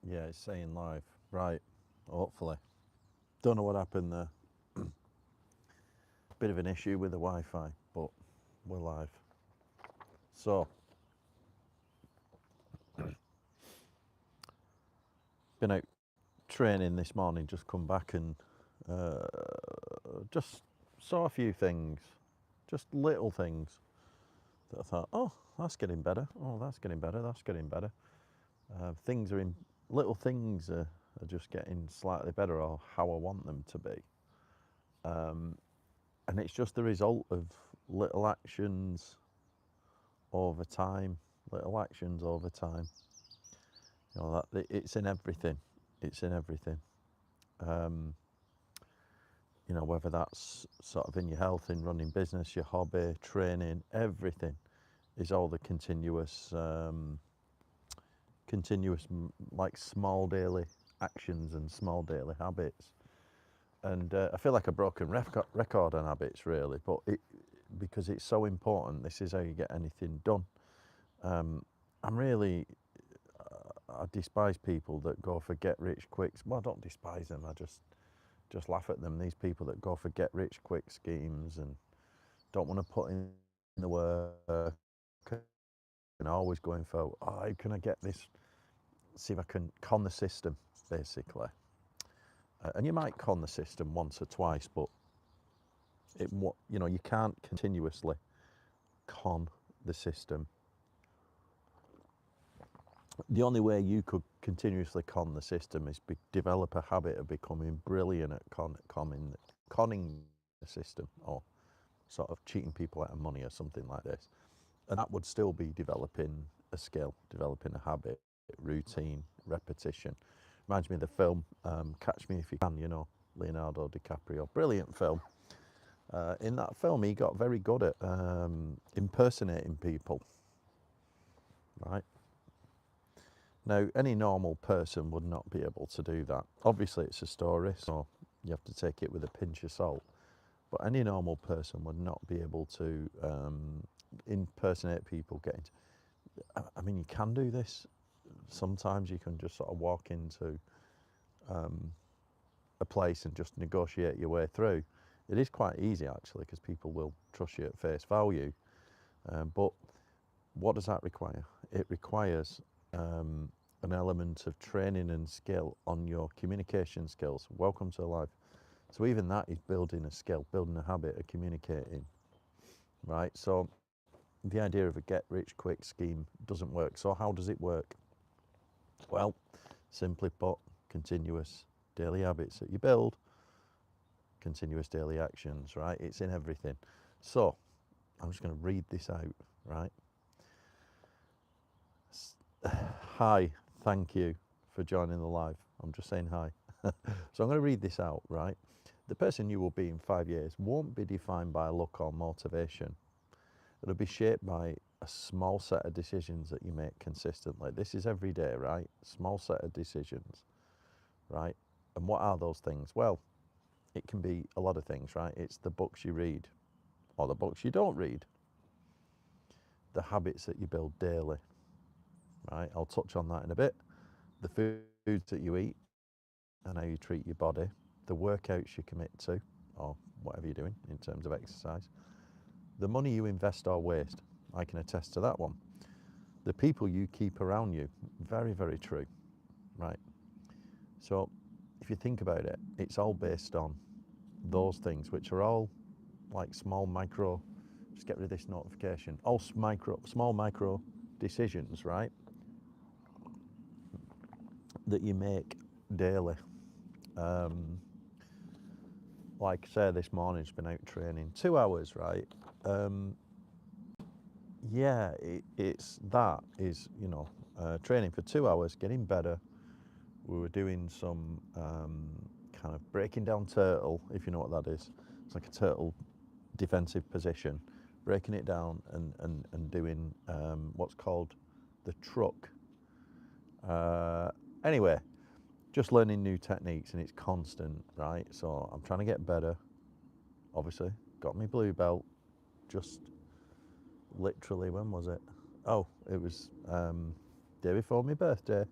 Yeah, it's saying live. Right, hopefully. Don't know what happened there. Bit of an issue with the Wi-Fi, but we're live. So, been out training this morning, just come back and uh, just saw a few things, just little things that I thought, oh, that's getting better. Oh, that's getting better. That's getting better. Things are in, little things are just getting slightly better or how I want them to be. Um, and it's just the result of little actions over time, little actions over time. You know, that it's in everything. It's in everything. Um, you know, whether that's sort of in your health, in running business, your hobby, training, everything is all the continuous like small daily actions and small daily habits. And I feel like a broken record on habits, really, but because it's so important. This is how you get anything done. Um, I'm really, I despise people that go for get rich quicks. Well, I don't despise them. I just laugh at them. These people that go for get rich quick schemes and don't want to put in the work and always going for, oh, how can I get this? See if I can con the system, basically. And you might con the system once or twice, but you know, you can't continuously con the system. The only way you could continuously con the system is develop a habit of becoming brilliant at conning the system, or sort of cheating people out of money or something like this. And that would still be developing a skill, developing a habit, routine, repetition. Reminds me of the film Catch Me If You Can, you know, Leonardo DiCaprio. Brilliant film. In that film, he got very good at impersonating people, right? Now, any normal person would not be able to do that. Obviously, it's a story, so you have to take it with a pinch of salt. But any normal person would not be able to impersonate people. I mean, you can do this. Sometimes you can just sort of walk into um, a place and just negotiate your way through. It is quite easy, actually, because people will trust you at face value. But what does that require? It requires an element of training and skill on your communication skills. Welcome to life. So even that is building a skill, building a habit of communicating, right? So the idea of a get rich quick scheme doesn't work. So how does it work? Well, simply put, continuous daily habits that you build, continuous daily actions, right? It's in everything. So I'm just going to read this out, right? Hi, thank you for joining the live. I'm just saying hi. So I'm going to read this out, right? The person you will be in 5 years won't be defined by luck or motivation. It'll be shaped by a small set of decisions that you make consistently. This is every day, right? Small set of decisions, right? And what are those things? Well, it can be a lot of things, right? It's the books you read or the books you don't read, the habits that you build daily, right? I'll touch on that in a bit. The foods that you eat and how you treat your body, the workouts you commit to, or whatever you're doing in terms of exercise, the money you invest or waste. I can attest to that one. The people you keep around you, very, very true, right? So if you think about it, it's all based on those things, which are all like small micro, just get rid of this notification, all small micro decisions, right? That you make daily. Um, like say this morning's been out training 2 hours, right? Um, yeah, it's that is, you know, training for 2 hours, getting better. We were doing some kind of breaking down turtle, if you know what that is. It's like a turtle defensive position, breaking it down and doing what's called the truck. Uh, anyway, just learning new techniques, and it's constant, right? So I'm trying to get better. Obviously, got my blue belt. Just literally, when was it? Oh, it was day before my birthday.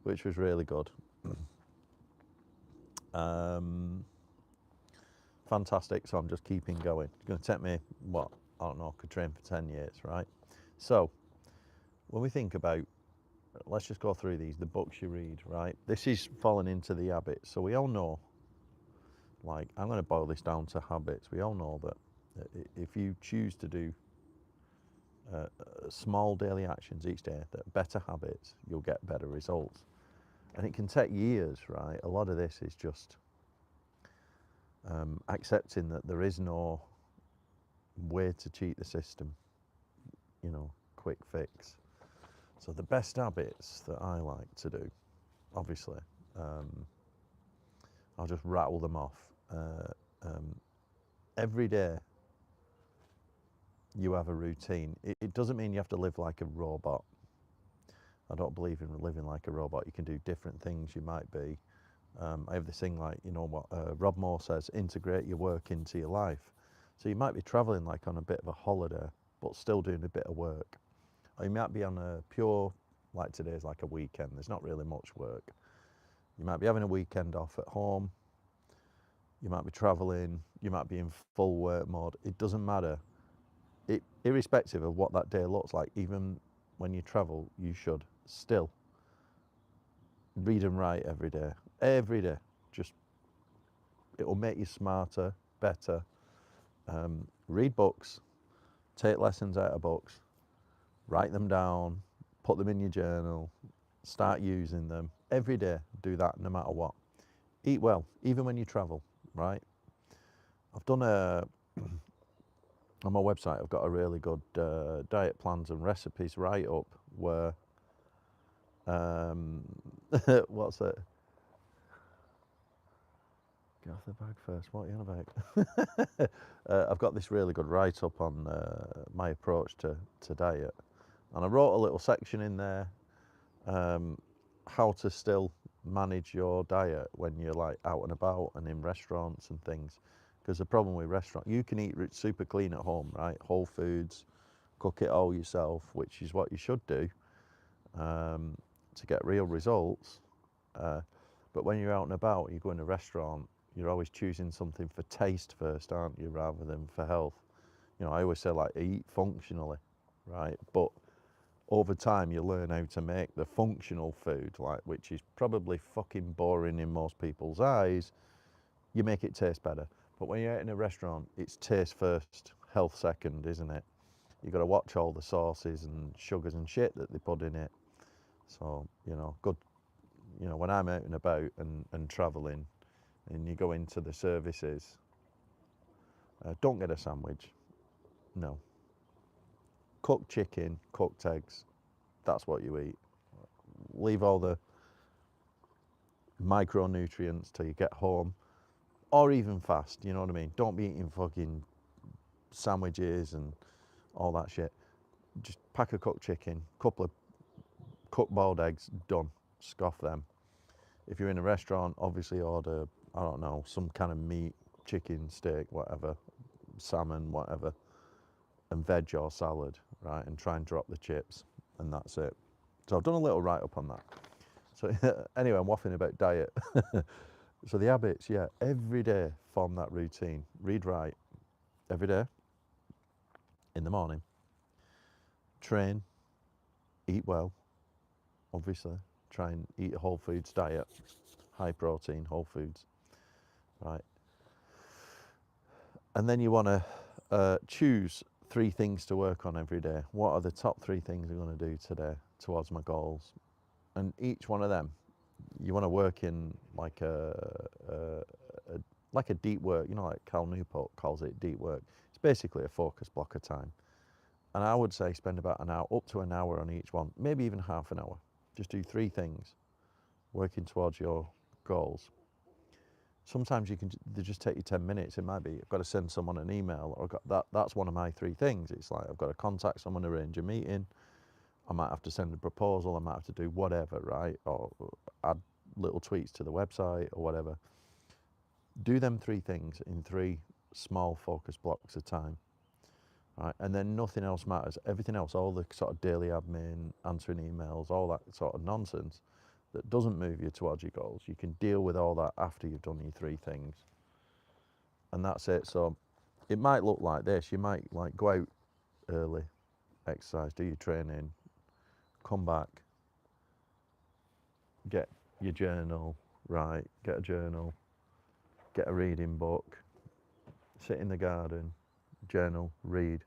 which was really good. Fantastic. So I'm just keeping going. It's going to take me, what, I don't know, I could train for 10 years, right? So when we think about, let's just go through these, the books you read, right? This is falling into the habits. So we all know, like, I'm going to boil this down to habits. We all know that if you choose to do small daily actions each day, that better habits, you'll get better results. And it can take years, right? A lot of this is just accepting that there is no way to cheat the system, you know, quick fix. So the best habits that I like to do, obviously, I'll just rattle them off. Every day you have a routine. It doesn't mean you have to live like a robot. I don't believe in living like a robot. You can do different things. You might be. I have this thing like, you know what Rob Moore says, integrate your work into your life. So you might be traveling like on a bit of a holiday, but still doing a bit of work. Or you might be on a pure, like today's like a weekend. There's not really much work. You might be having a weekend off at home. You might be traveling. You might be in full work mode. It doesn't matter. Irrespective of what that day looks like, even when you travel, you should still read and write every day. Every day. Just, it will make you smarter, better. Read books, take lessons out of books, write them down, put them in your journal, start using them. Every day, do that no matter what. Eat well, even when you travel, right? I've done on my website, I've got a really good diet plans and recipes write-up where, what's it? Get off the bag first, what are you on about? I've got this really good write-up on my approach to diet. And I wrote a little section in there, how to still manage your diet when you're like out and about and in restaurants and things. Because the problem with restaurants, you can eat super clean at home, right? Whole foods, cook it all yourself, which is what you should do to get real results. But when you're out and about, you go in a restaurant, you're always choosing something for taste first, aren't you, rather than for health. You know, I always say like eat functionally, right? But over time you learn how to make the functional food, like, which is probably fucking boring in most people's eyes. You make it taste better. But when you're out in a restaurant, it's taste first, health second, isn't it? You've got to watch all the sauces and sugars and shit that they put in it. So, you know, good. You know, when I'm out and about and traveling and you go into the services, don't get a sandwich. No. Cooked chicken, cooked eggs, that's what you eat. Leave all the micronutrients till you get home, or even fast, you know what I mean? Don't be eating fucking sandwiches and all that shit. Just pack a cooked chicken, couple of cooked boiled eggs, done. Scoff them. If you're in a restaurant, obviously order, I don't know, some kind of meat, chicken, steak, whatever, salmon, whatever, and veg or salad, right? And try and drop the chips, and that's it. So I've done a little write-up on that. So anyway, I'm waffling about diet. So the habits, yeah, every day form that routine. Read, write, every day, in the morning. Train, eat well, obviously. Try and eat a whole foods diet, high protein, whole foods, right? And then you want to choose 3 things to work on every day. What are the top 3 things I'm going to do today towards my goals? And each one of them, you want to work in like a deep work, you know, like Cal Newport calls it deep work. It's basically a focus block of time. And I would say spend about an hour, up to an hour on each one, maybe even half an hour. Just do 3 things, working towards your goals. Sometimes they just take you 10 minutes. It might be, I've got to send someone an email, or that's one of my 3 things. It's like, I've got to contact someone, arrange a meeting. I might have to send a proposal. I might have to do whatever, right? Or add little tweaks to the website or whatever. Do them 3 things in 3 small focus blocks of time, right? And then nothing else matters. Everything else, all the sort of daily admin, answering emails, all that sort of nonsense, that doesn't move you towards your goals. You can deal with all that after you've done your 3 things. And that's it. So it might look like this. You might like go out early, exercise, do your training, come back, get your journal, right, get a journal, get a reading book, sit in the garden, journal, read,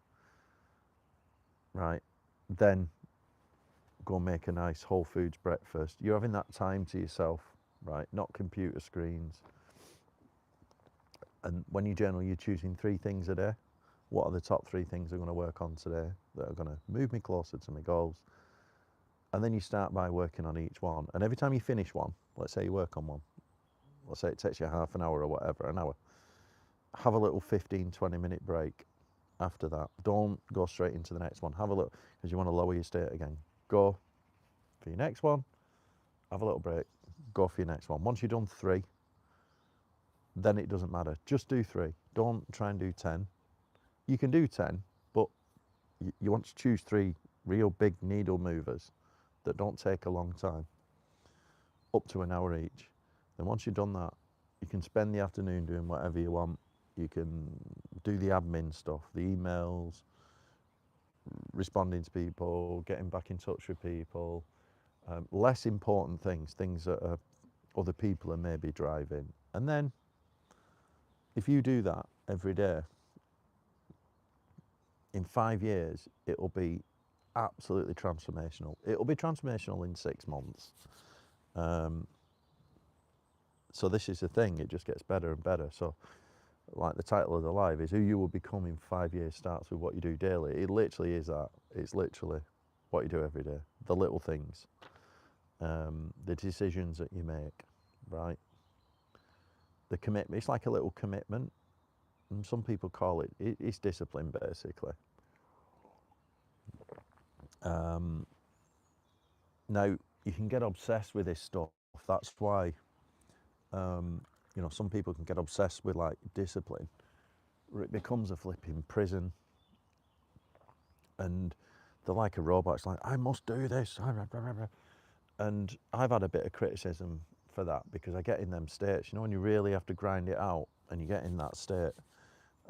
right, then go make a nice whole foods breakfast. You're having that time to yourself, right, not computer screens. And when you journal, you're choosing 3 things a day. What are the top 3 things I'm going to work on today that are going to move me closer to my goals? And then you start by working on each one. And every time you finish one, let's say you work on one, let's say it takes you half an hour or whatever, an hour, have a little 15-20 minute break after that. Don't go straight into the next one. Have a little, because you want to lower your state again. Go for your next one, have a little break, go for your next one. Once you've done 3, then it doesn't matter. Just do 3. Don't try and do 10. You can do 10, but you want to choose 3 real big needle movers that don't take a long time, up to an hour each. Then once you've done that, you can spend the afternoon doing whatever you want. You can do the admin stuff, the emails, responding to people, getting back in touch with people, less important things, things that other people are maybe driving. And then if you do that every day, in 5 years, it'll be absolutely transformational. It'll be transformational in 6 months. So this is the thing, it just gets better and better. So like the title of the live is Who You Will Become in 5 years starts with what you do daily. It literally is that. It's literally what you do every day. The little things, the decisions that you make, right? The commitment, it's like a little commitment. And some people call it's discipline basically. Now, you can get obsessed with this stuff. That's why, you know, some people can get obsessed with like discipline, where it becomes a flipping prison. And they're like a robot. It's like, I must do this. And I've had a bit of criticism for that because I get in them states. You know, when you really have to grind it out and you get in that state,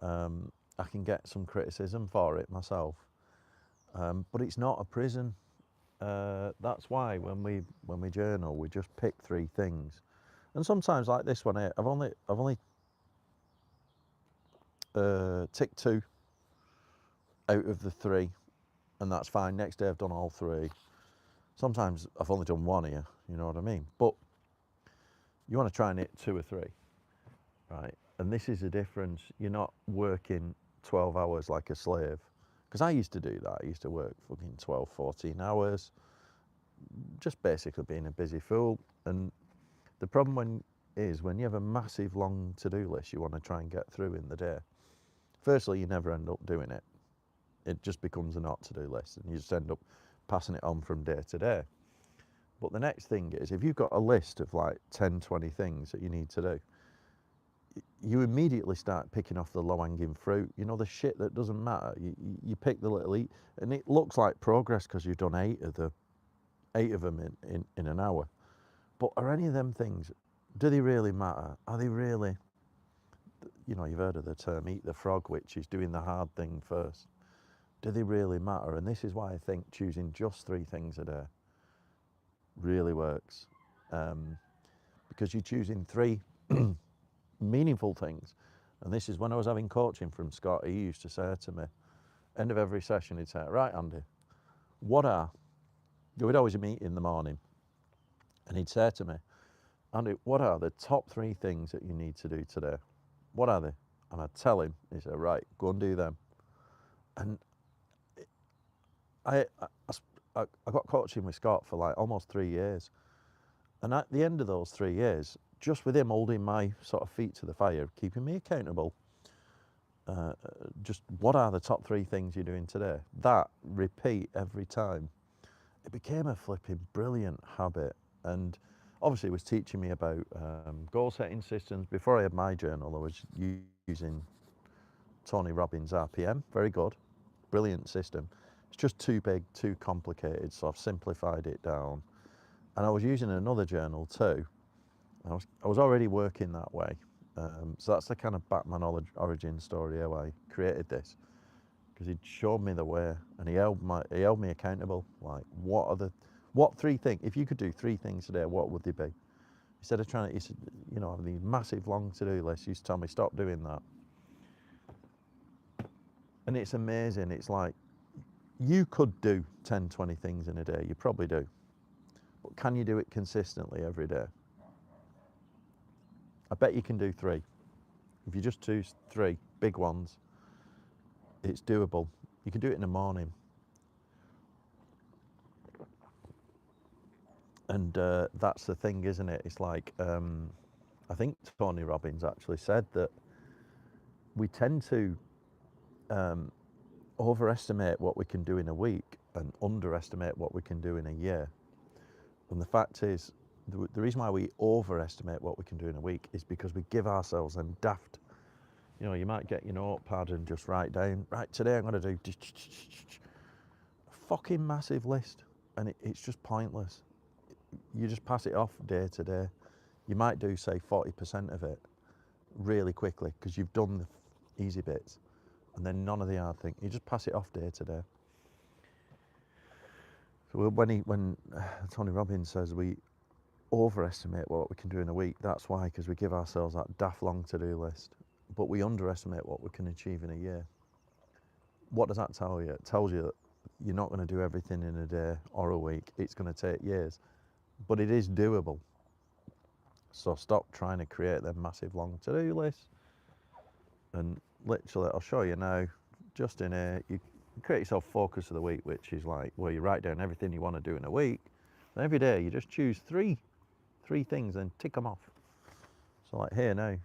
I can get some criticism for it myself. But it's not a prison. That's why when we journal, we just pick 3 things, and sometimes like this one here, I've only ticked 2 out of the 3, and that's fine. Next day I've done all 3. Sometimes I've only done 1 here, you know what I mean? But you want to try and hit 2 or 3, right? And this is the difference. You're not working 12 hours like a slave. Because I used to do that. I used to work fucking 12, 14 hours, just basically being a busy fool. And the problem when you have a massive long to-do list you want to try and get through in the day, firstly, you never end up doing it. It just becomes a not to-do list and you just end up passing it on from day to day. But the next thing is, if you've got a list of like 10, 20 things that you need to do, you immediately start picking off the low-hanging fruit, you know, the shit that doesn't matter. You pick the little and it looks like progress because you've done 8 of them in an hour. But are any of them things, do they really matter? Are they really, you know, you've heard of the term eat the frog, which is doing the hard thing first. Do they really matter? And this is why I think choosing just 3 things a day really works, because you're choosing 3 meaningful things. And this is when I was having coaching from Scott, he used to say to me, end of every session, he'd say, right, Andy, we'd always meet in the morning, and he'd say to me, Andy, what are the top 3 things that you need to do today? What are they? And I'd tell him, he said, right, go and do them. And I got coaching with Scott for like almost 3 years. And at the end of those 3 years, just with him holding my sort of feet to the fire, keeping me accountable, just what are the top 3 things you're doing today? That repeat every time. It became a flipping brilliant habit. And obviously it was teaching me about goal setting systems. Before I had my journal, I was using Tony Robbins' RPM. Very good, brilliant system. It's just too big, too complicated, so I've simplified it down. And I was using another journal too. I was already working that way. So that's the kind of Batman origin story how I created this, because he'd showed me the way and he held me accountable. Like, what three things, if you could do three things today, what would they be? Instead of trying to, he said, have these massive long to-do lists, he used to tell me, stop doing that. And it's amazing. It's like, you could do 10, 20 things in a day. You probably do. But can you do it consistently every day? I bet you can do three. If you just choose three big ones, it's doable. You can do it in the morning. And that's the thing, isn't it? It's like, I think Tony Robbins actually said that we tend to overestimate what we can do in a week and underestimate what we can do in a year. And the fact is, the reason why we overestimate what we can do in a week is because we give ourselves a daft, you might get your notepad and just write down, right, today I'm going to do a fucking massive list, and it's just pointless. You just pass it off day to day. You might do, say, 40% of it really quickly because you've done the easy bits, and then none of the hard thing. You just pass it off day to day. So when Tony Robbins says we overestimate what we can do in a week, that's why, because we give ourselves that daft long to-do list, but we underestimate what we can achieve in a year. What does that tell you? It tells you that you're not going to do everything in a day or a week. It's going to take years, but it is doable. So stop trying to create them massive long to-do lists. And literally, I'll show you now, just in here, you create yourself focus of the week, which is like where you write down everything you want to do in a week. And every day you just choose three things and tick them off. So like here now,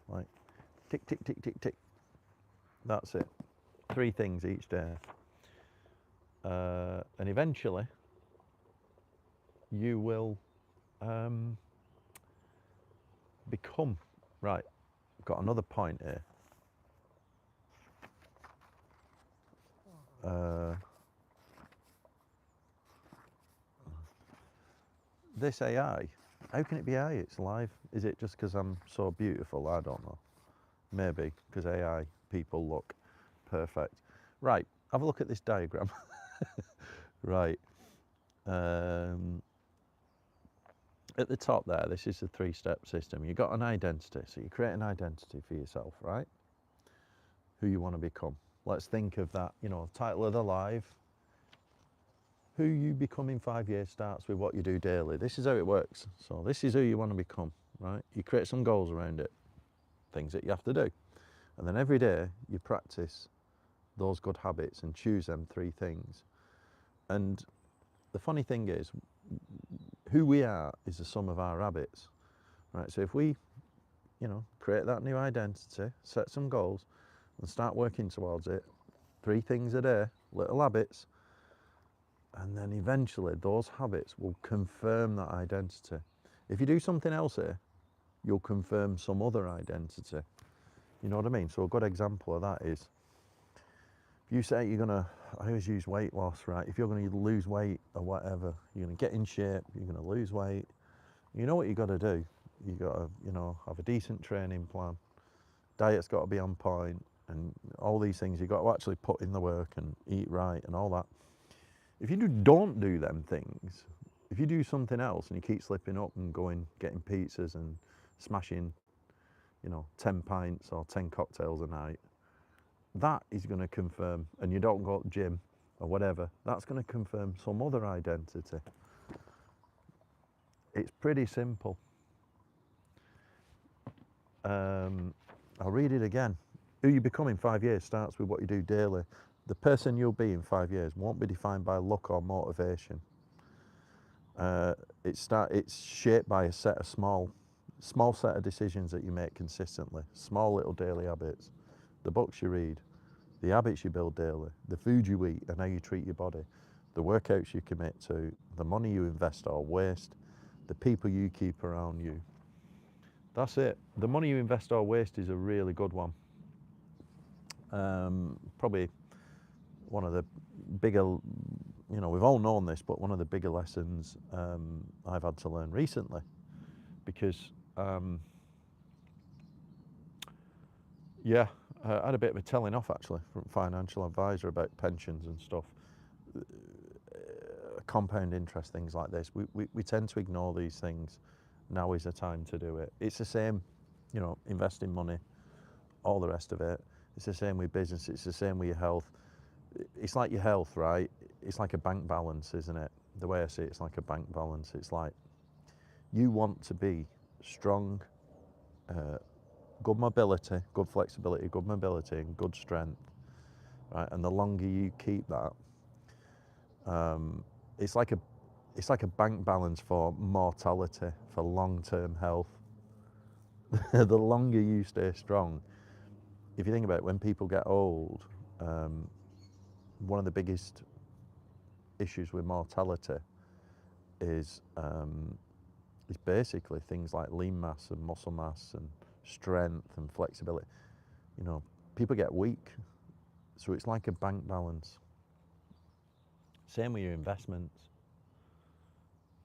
like tick, tick, tick, tick, tick. That's it. 3 things each day. And eventually you will become, right, I've got another point here. This AI, how can it be AI? It's live. Is it just because I'm so beautiful? I don't know. Maybe because AI people look perfect. Right, have a look at this diagram. Right. At the top there, this is a 3-step system. You've got an identity, so you create an identity for yourself, right? Who you want to become. Let's think of that, title of the live. Who you become in 5 years starts with what you do daily. This is how it works. So this is who you want to become, right? You create some goals around it, things that you have to do. And then every day you practice those good habits and choose them 3 things. And the funny thing is, who we are is the sum of our habits, right? So if we, create that new identity, set some goals and start working towards it, 3 things a day, little habits, and then eventually those habits will confirm that identity. If you do something else here, you'll confirm some other identity. You know what I mean? So a good example of that is, if you say you're gonna, I always use weight loss, right? If you're gonna lose weight or whatever, you're gonna get in shape, you're gonna lose weight, you know what you gotta do. You gotta, have a decent training plan. Diet's gotta be on point, and all these things, you got to actually put in the work and eat right and all that. If you don't do them things, if you do something else and you keep slipping up and getting pizzas and smashing, 10 pints or 10 cocktails a night, that is going to confirm, and you don't go to the gym or whatever, that's going to confirm some other identity. It's pretty simple. I'll read it again. Who you become in 5 years starts with what you do daily. The person you'll be in 5 years won't be defined by luck or motivation. It's shaped by a set of small set of decisions that you make consistently, small little daily habits, the books you read, the habits you build daily, the food you eat and how you treat your body, the workouts you commit to, the money you invest or waste, the people you keep around you. That's it. The money you invest or waste is a really good one. Probably one of the bigger you know, we've all known this, but one of the bigger lessons I've had to learn recently, because yeah, I had a bit of a telling off actually from a financial advisor about pensions and stuff. Compound interest, things like this. We tend to ignore these things. Now is the time to do it. It's the same, you know, investing money, all the rest of it. It's the same with business. It's the same with your health. It's like your health, right? It's like a bank balance, isn't it? The way I see it, it's like a bank balance. It's like you want to be strong, good mobility, good flexibility, good mobility, and good strength, right? And the longer you keep that, it's like a bank balance for mortality, for long-term health. The longer you stay strong, if you think about it, when people get old, one of the biggest issues with mortality is basically things like lean mass and muscle mass and strength and flexibility. You know, people get weak, so it's like a bank balance. Same with your investments.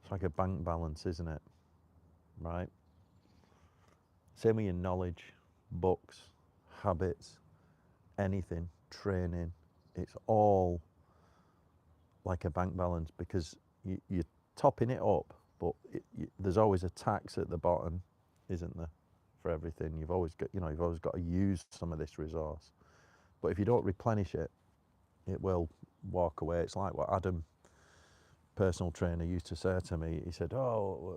It's like a bank balance, isn't it? Right? Same with your knowledge, books, habits, anything, training. It's all like a bank balance, because you're topping it up, but there's always a tax at the bottom, isn't there, for everything. You've always got, you know, you've always got to use some of this resource. But if you don't replenish it, it will walk away. It's like what Adam, personal trainer, used to say to me. He said, "Oh,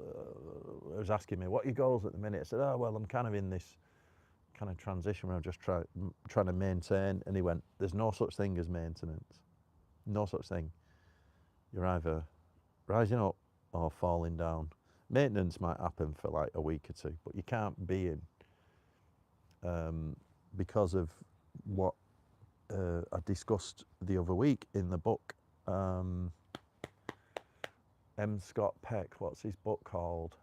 I was asking me, what are your goals at the minute?" I said, "Oh, well, I'm kind of in this kind of transition where I'm just trying to maintain." And he went, "There's no such thing as maintenance. No such thing. You're either rising up or falling down. Maintenance might happen for like a week or two, but you can't be in, because of what I discussed the other week in the book. M. Scott Peck, what's his book called?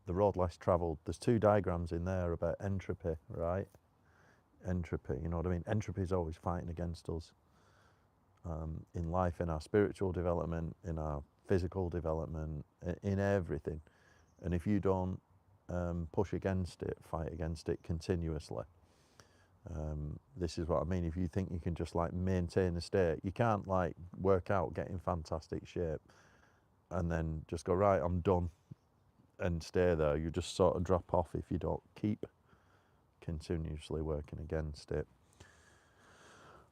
The Road Less Travelled. There's 2 diagrams in there about entropy, right? Entropy, you know what I mean? Entropy is always fighting against us, in life, in our spiritual development, in our physical development, in everything. And if you don't push against it, fight against it continuously, this is what I mean. If you think you can just like maintain a state, you can't like work out, get in fantastic shape, and then just go, right, I'm done, and stay there. You just sort of drop off if you don't keep continuously working against it.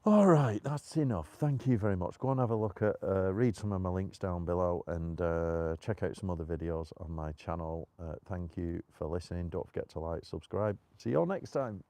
All right, that's enough. Thank you very much. Go and have a look at, read some of my links down below, and check out some other videos on my channel. Thank you for listening. Don't forget to like, subscribe. See you all next time.